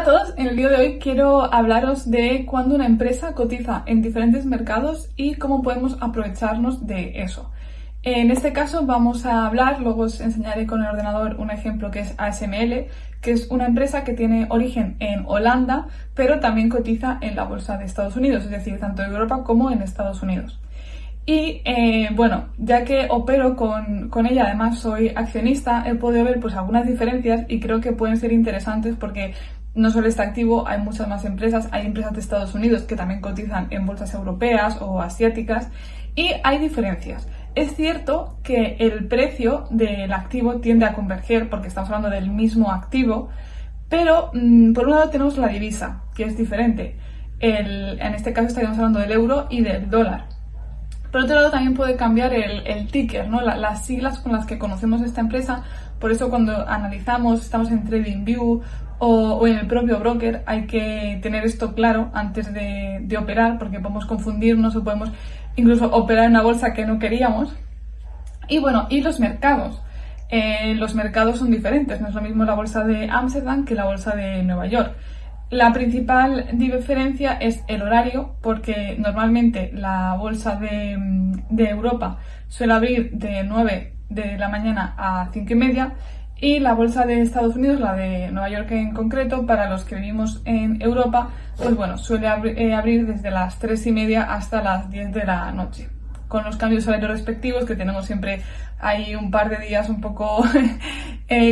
Hola a todos, en el vídeo de hoy quiero hablaros de cuándo una empresa cotiza en diferentes mercados y cómo podemos aprovecharnos de eso. En este caso vamos a hablar, luego os enseñaré con el ordenador un ejemplo que es ASML, que es una empresa que tiene origen en Holanda, pero también cotiza en la bolsa de Estados Unidos, es decir, tanto en Europa como en Estados Unidos. Y bueno, ya que opero con ella, además soy accionista, he podido ver pues algunas diferencias y creo que pueden ser interesantes porque no solo está activo, hay muchas más empresas, hay empresas de Estados Unidos que también cotizan en bolsas europeas o asiáticas y hay diferencias. Es cierto que el precio del activo tiende a converger porque estamos hablando del mismo activo, pero por un lado tenemos la divisa, que es diferente. En este caso estaríamos hablando del euro y del dólar. Por otro lado, también puede cambiar el ticker, ¿no? Las siglas con las que conocemos esta empresa. Por eso cuando analizamos, estamos en TradingView o en el propio broker, hay que tener esto claro antes de operar, porque podemos confundirnos o podemos incluso operar en una bolsa que no queríamos. Y bueno, y los mercados. Los mercados son diferentes, no es lo mismo la bolsa de Ámsterdam que la bolsa de Nueva York. La principal diferencia es el horario, porque normalmente la bolsa de Europa suele abrir de 9 de la mañana a 5 y media y la bolsa de Estados Unidos, la de Nueva York en concreto, para los que vivimos en Europa, pues bueno, suele abrir desde las 3 y media hasta las 10 de la noche. Con los cambios horarios respectivos, que tenemos siempre hay un par de días un poco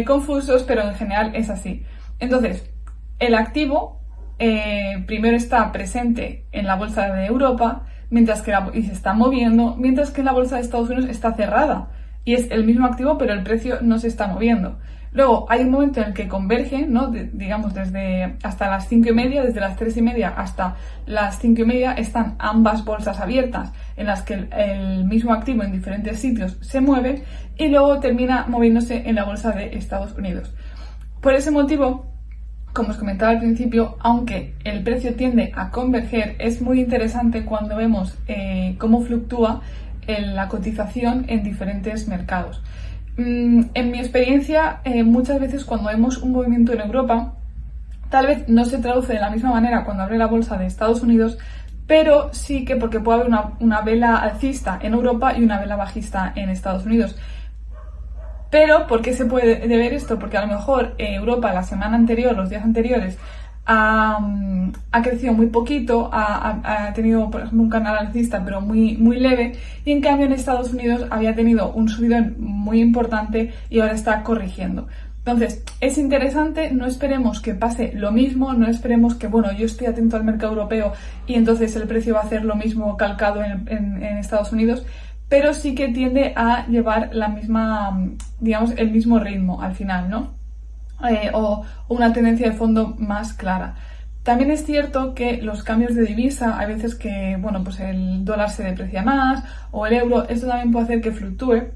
confusos, pero en general es así. Entonces, el activo primero está presente en la bolsa de Europa y se está moviendo, mientras que la bolsa de Estados Unidos está cerrada y es el mismo activo, pero el precio no se está moviendo. Luego hay un momento en el que convergen, ¿no? Digamos desde hasta las 5 y media, desde las 3 y media hasta las 5 y media están ambas bolsas abiertas en las que el mismo activo en diferentes sitios se mueve y luego termina moviéndose en la bolsa de Estados Unidos. Por ese motivo, como os comentaba al principio, aunque el precio tiende a converger, es muy interesante cuando vemos cómo fluctúa la cotización en diferentes mercados. En mi experiencia, muchas veces cuando vemos un movimiento en Europa, tal vez no se traduce de la misma manera cuando abre la bolsa de Estados Unidos, pero sí que porque puede haber una vela alcista en Europa y una vela bajista en Estados Unidos. Pero, ¿por qué se puede ver esto? Porque a lo mejor Europa la semana anterior, los días anteriores, ha crecido muy poquito, ha tenido, por ejemplo, un canal alcista, pero muy leve, y en cambio en Estados Unidos había tenido un subidón muy importante y ahora está corrigiendo. Entonces, es interesante, no esperemos que pase lo mismo, no esperemos que, bueno, yo estoy atento al mercado europeo y entonces el precio va a hacer lo mismo calcado en Estados Unidos, pero sí que tiende a llevar la misma, digamos, el mismo ritmo al final, ¿no? O una tendencia de fondo más clara. También es cierto que los cambios de divisa, hay veces que, bueno, pues el dólar se deprecia más o el euro, esto también puede hacer que fluctúe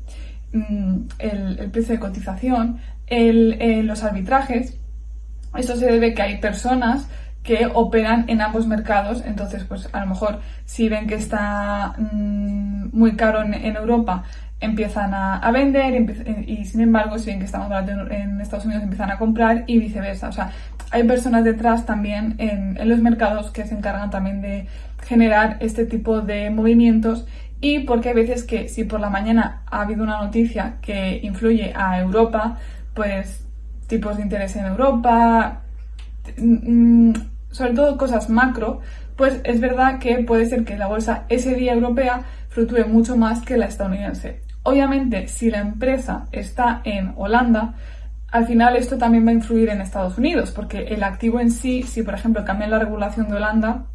el precio de cotización, los arbitrajes. Esto se debe a que hay personas que operan en ambos mercados, entonces pues a lo mejor si ven que está muy caro en Europa empiezan a vender y sin embargo si ven que está más barato en Estados Unidos empiezan a comprar y viceversa. O sea, hay personas detrás también en los mercados que se encargan también de generar este tipo de movimientos, y porque hay veces que si por la mañana ha habido una noticia que influye a Europa, pues tipos de interés en Europa, sobre todo cosas macro, pues es verdad que puede ser que la bolsa ese día europea fluctúe mucho más que la estadounidense. Obviamente, si la empresa está en Holanda, al final esto también va a influir en Estados Unidos, porque el activo en sí, si por ejemplo cambian la regulación de Holanda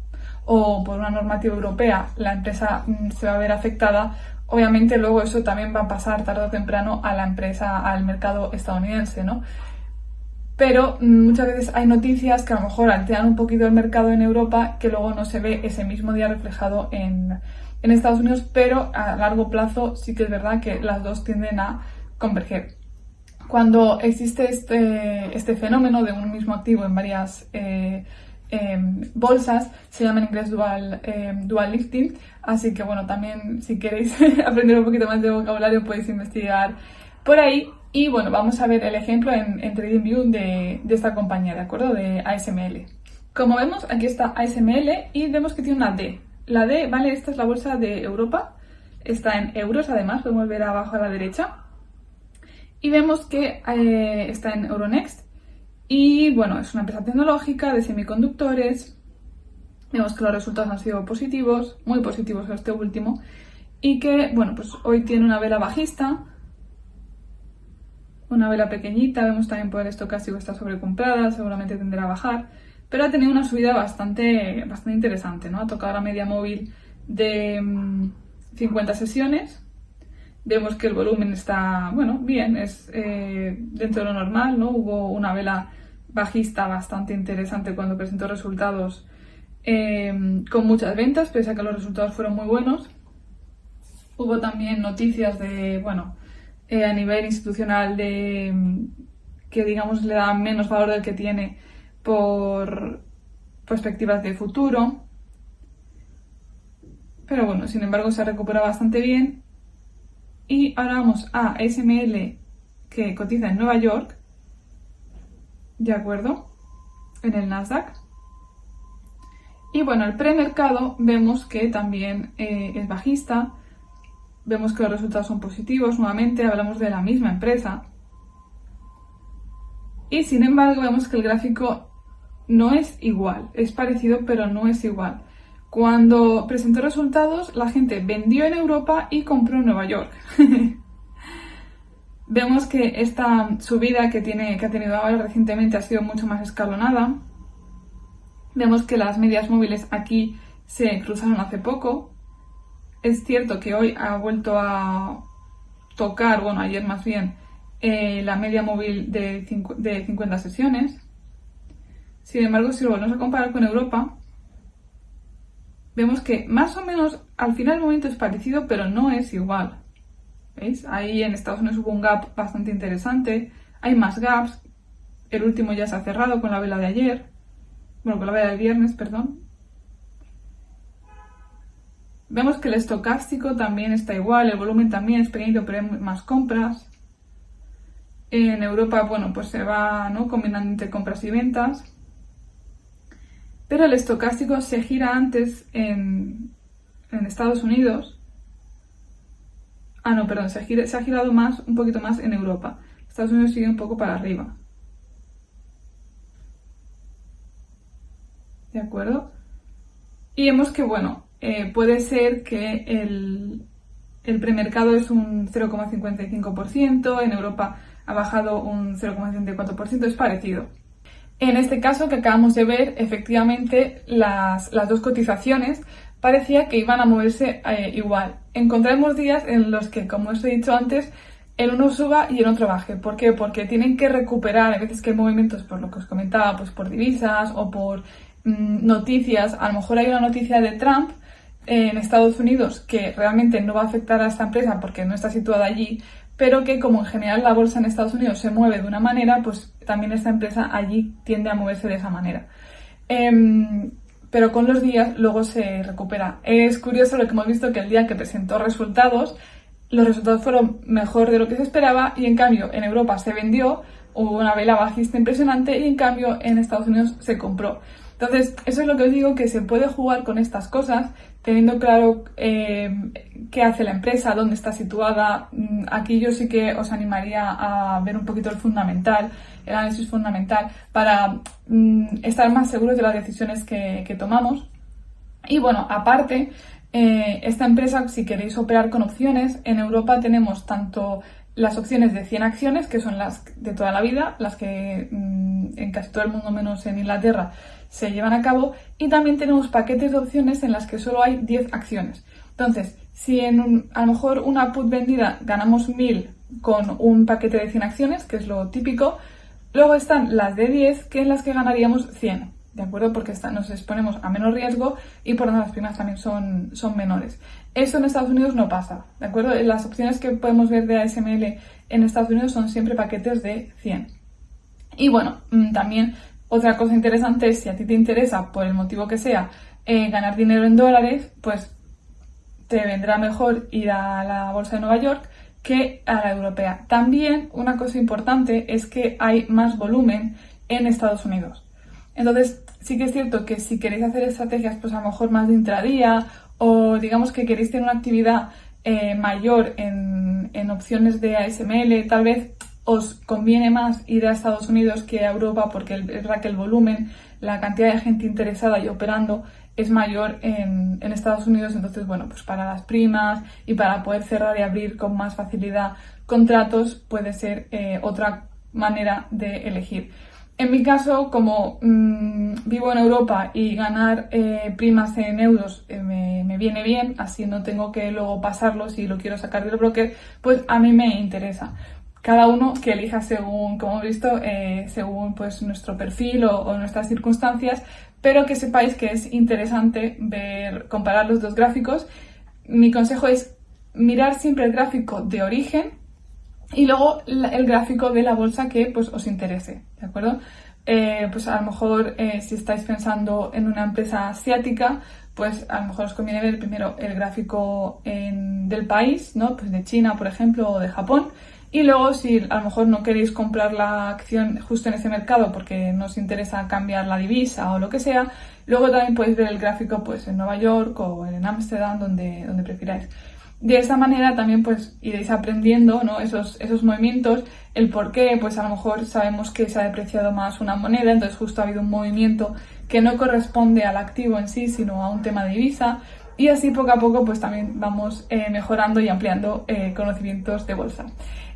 o por una normativa europea, la empresa se va a ver afectada, obviamente luego eso también va a pasar tarde o temprano a la empresa, al mercado estadounidense, ¿no? Pero muchas veces hay noticias que a lo mejor alteran un poquito el mercado en Europa que luego no se ve ese mismo día reflejado en Estados Unidos, pero a largo plazo sí que es verdad que las dos tienden a converger. Cuando existe este fenómeno de un mismo activo en varias bolsas, se llama en inglés dual listing, así que bueno, también si queréis aprender un poquito más de vocabulario podéis investigar por ahí. Y bueno, vamos a ver el ejemplo en TradingView de esta compañía, ¿de acuerdo? De ASML. Como vemos, aquí está ASML y vemos que tiene una D. La D, ¿vale? Esta es la bolsa de Europa. Está en euros, además, podemos ver abajo a la derecha. Y vemos que está en Euronext. Y bueno, es una empresa tecnológica de semiconductores. Vemos que los resultados han sido positivos, muy positivos este último. Y que, bueno, pues hoy tiene una vela bajista. Una vela pequeñita, vemos también por el estocástico está sobrecomprada, seguramente tenderá a bajar, pero ha tenido una subida bastante interesante, ¿no? Ha tocado la media móvil de 50 sesiones, vemos que el volumen está, bueno, bien, es dentro de lo normal, ¿no? Hubo una vela bajista bastante interesante cuando presentó resultados con muchas ventas, pese a que los resultados fueron muy buenos. Hubo también noticias de, bueno, a nivel institucional que digamos le da menos valor del que tiene por perspectivas de futuro. Pero bueno, sin embargo se ha recuperado bastante bien. Y ahora vamos a ASML, que cotiza en Nueva York, ¿de acuerdo? En el Nasdaq. Y bueno, el premercado vemos que también es bajista. Vemos que los resultados son positivos, nuevamente hablamos de la misma empresa. Y sin embargo vemos que el gráfico no es igual, es parecido pero no es igual. Cuando presentó resultados la gente vendió en Europa y compró en Nueva York. Vemos que esta subida que ha tenido ahora recientemente ha sido mucho más escalonada. Vemos que las medias móviles aquí se cruzaron hace poco. Es cierto que hoy ha vuelto a tocar, bueno, ayer más bien, la media móvil de 50 sesiones. Sin embargo, si lo volvemos a comparar con Europa, vemos que más o menos al final el movimiento es parecido, pero no es igual. ¿Veis? Ahí en Estados Unidos hubo un gap bastante interesante. Hay más gaps. El último ya se ha cerrado con la vela de ayer. Bueno, con la vela del viernes, perdón. Vemos que el estocástico también está igual, el volumen también es pequeñito, pero hay más compras. En Europa, bueno, pues se va, ¿no?, combinando entre compras y ventas. Pero el estocástico se gira antes en Estados Unidos. Ah, no, perdón, se ha girado más, un poquito más en Europa. Estados Unidos sigue un poco para arriba. ¿De acuerdo? Y vemos que, bueno, puede ser que el premercado es un 0,55%, en Europa ha bajado un 0,34%, es parecido. En este caso que acabamos de ver, efectivamente las dos cotizaciones parecía que iban a moverse igual. Encontramos días en los que, como os he dicho antes, el uno suba y el otro baje. ¿Por qué? Porque tienen que recuperar, a veces que hay movimientos, por lo que os comentaba, pues por divisas o por noticias. A lo mejor hay una noticia de Trump en Estados Unidos que realmente no va a afectar a esta empresa porque no está situada allí, pero que como en general la bolsa en Estados Unidos se mueve de una manera, pues también esta empresa allí tiende a moverse de esa manera. Pero con los días luego se recupera. Es curioso lo que hemos visto, que el día que presentó resultados, los resultados fueron mejor de lo que se esperaba y en cambio en Europa se vendió, hubo una vela bajista impresionante y en cambio en Estados Unidos se compró. Entonces, eso es lo que os digo, que se puede jugar con estas cosas, teniendo claro qué hace la empresa, dónde está situada. Aquí yo sí que os animaría a ver un poquito el fundamental, el análisis fundamental, para estar más seguros de las decisiones que tomamos. Y bueno, aparte, esta empresa, si queréis operar con opciones, en Europa tenemos tanto las opciones de 100 acciones, que son las de toda la vida, las que en casi todo el mundo, menos en Inglaterra, se llevan a cabo, y también tenemos paquetes de opciones en las que solo hay 10 acciones. Entonces, si a lo mejor una put vendida ganamos 1000 con un paquete de 100 acciones, que es lo típico, luego están las de 10, que en las que ganaríamos 100, ¿de acuerdo? Porque nos exponemos a menos riesgo y por lo tanto las primas también son menores. Eso en Estados Unidos no pasa, ¿de acuerdo? Las opciones que podemos ver de ASML en Estados Unidos son siempre paquetes de 100. Y bueno, también otra cosa interesante es, si a ti te interesa, por el motivo que sea, ganar dinero en dólares, pues te vendrá mejor ir a la bolsa de Nueva York, que a la europea. También una cosa importante es que hay más volumen en Estados Unidos. Entonces, sí que es cierto que si queréis hacer estrategias, pues a lo mejor más de intradía, o digamos que queréis tener una actividad mayor en opciones de ASML, tal vez os conviene más ir a Estados Unidos que a Europa, porque es verdad que el volumen, la cantidad de gente interesada y operando es mayor en Estados Unidos. Entonces, bueno, pues para las primas y para poder cerrar y abrir con más facilidad contratos puede ser otra manera de elegir. En mi caso, como vivo en Europa y ganar primas en euros me viene bien, así no tengo que luego pasarlo si lo quiero sacar del broker, pues a mí me interesa. Cada uno que elija según, como he visto, según pues nuestro perfil o nuestras circunstancias, pero que sepáis que es interesante comparar los dos gráficos. Mi consejo es mirar siempre el gráfico de origen y luego el gráfico de la bolsa que pues os interese, ¿de acuerdo? Pues a lo mejor si estáis pensando en una empresa asiática, pues a lo mejor os conviene ver primero el gráfico del país, ¿no? Pues de China, por ejemplo, o de Japón. Y luego, si a lo mejor no queréis comprar la acción justo en ese mercado porque no os interesa cambiar la divisa o lo que sea, luego también podéis ver el gráfico pues en Nueva York o en Ámsterdam, donde prefiráis. De esa manera también pues iréis aprendiendo, ¿no? esos movimientos, el por qué, pues a lo mejor sabemos que se ha depreciado más una moneda, entonces justo ha habido un movimiento que no corresponde al activo en sí, sino a un tema de divisa, y así poco a poco pues también vamos mejorando y ampliando conocimientos de bolsa.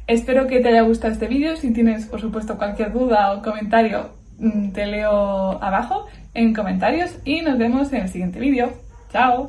Espero que te haya gustado este vídeo. Si tienes, por supuesto, cualquier duda o comentario, te leo abajo en comentarios y nos vemos en el siguiente vídeo. ¡Chao!